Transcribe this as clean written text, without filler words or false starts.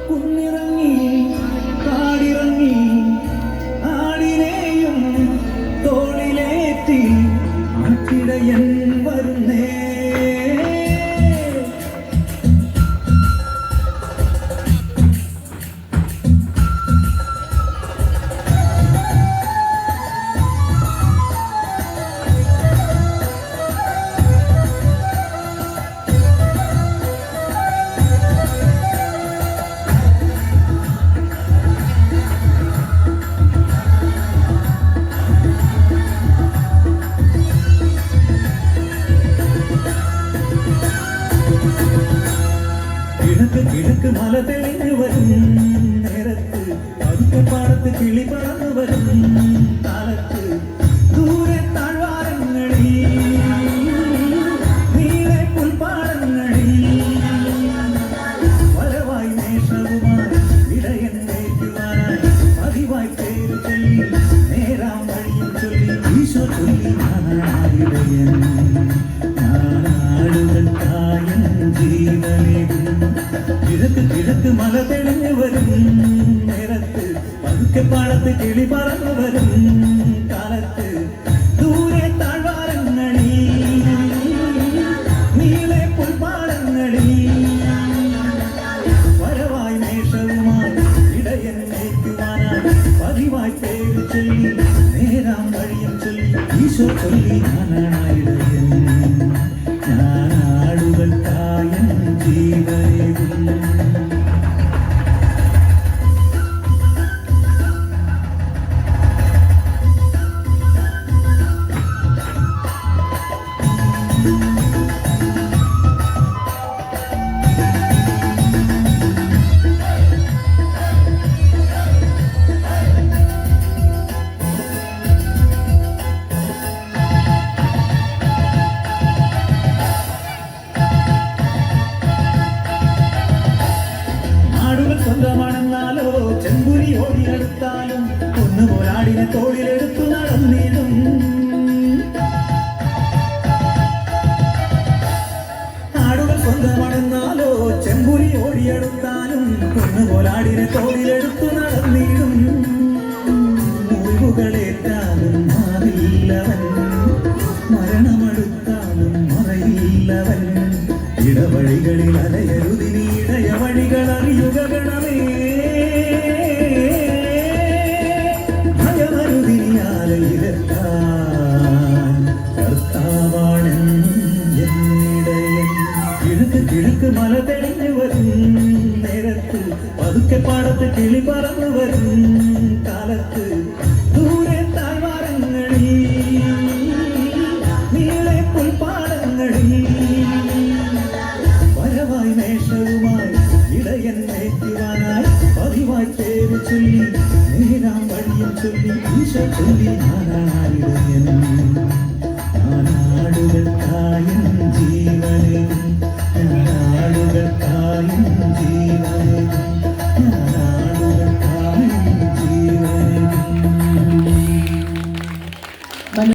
കുന്നിറങ്ങി കാടിറങ്ങി ആടിനെയും തോളിലേറ്റി ആട്ടിടയൻ വരുന്നേ. കിഴക്ക് മല തെളിഞ്ഞു വരും നേരത്ത് പതുക്കെ പാടത്ത് കിളി പറന്നു വരും കാലത്ത് ദൂരെ താഴ്വാരങ്ങളിൽ നീളെ പുൽപ്പാടങ്ങളിൽ വരവായി മേഷവുമായി ഇടയൻ നയിക്കുവാനായി പതിവായി പേര് ചൊല്ലി നേരാം വഴിയും ചൊല്ലി ഈശോ ചൊല്ലി ഇടയൻ കിഴക്ക് മല തെളിഞ്ഞു വരും നേരത്ത് പതുക്കെ പാടത്ത് കിളി പറന്നു വരും കാലത്ത് ദൂരെ താഴ്വാരങ്ങളിൽ നീളെ പുൽപ്പാടങ്ങളിൽ വരവായി മേഷവുമായി ഇടയൻ നയിക്കുവാനായി പതിവായി പേര് ചൊല്ലി നേരാം വഴിയും ചൊല്ലി ഈശോ ചൊല്ലി ഇടയൻ ഞാനാടുകൾക്കായൻ ജീവനേകും. സ്വന്തമാണെന്നാലോ ചെമ്പുരി ഓടിയെടുത്താലും ഒന്നുപോലാടിനെ തോളിലെടുത്തു നടന്നിടും. ആടുകൾ സ്വന്തമാണെന്നാലോ ചെമ്പുരി ഓടിയെടുത്താലും ഒന്നുപോലാടിനെ തോളിലെടുത്തു നടന്നിടും. മുറിവുകളേറ്റാലും മാറില്ലവൻ, മരണമെടുത്താലും മറയില്ലവൻ. ഇടവഴികളിൽ അലയരുതിനി ഇടയ വഴികൾ അറിയുക ഗണമേ. ഭയമരുതിനിയാലയിലെത്താൻ കർത്താവാണെൻ എന്നിടയൻ. കിഴക്ക് മല തെളിഞ്ഞു വരും നേരത്ത് പതുക്കെ പാടത്ത് കിളി പറന്നു വരും കാലത്ത് ദൂരെ താഴ്വാരങ്ങളിൽ നീളെ പുൽപ്പാടങ്ങളിൽ മേഷവുമായി ഇടയൻ നയിക്കുവാനായി പതിവായി പേര് ചൊല്ലി നേരാം വഴിയും ചൊല്ലി ഈശോ ചൊല്ലി ഇടയൻ നാടുകൾക്കായി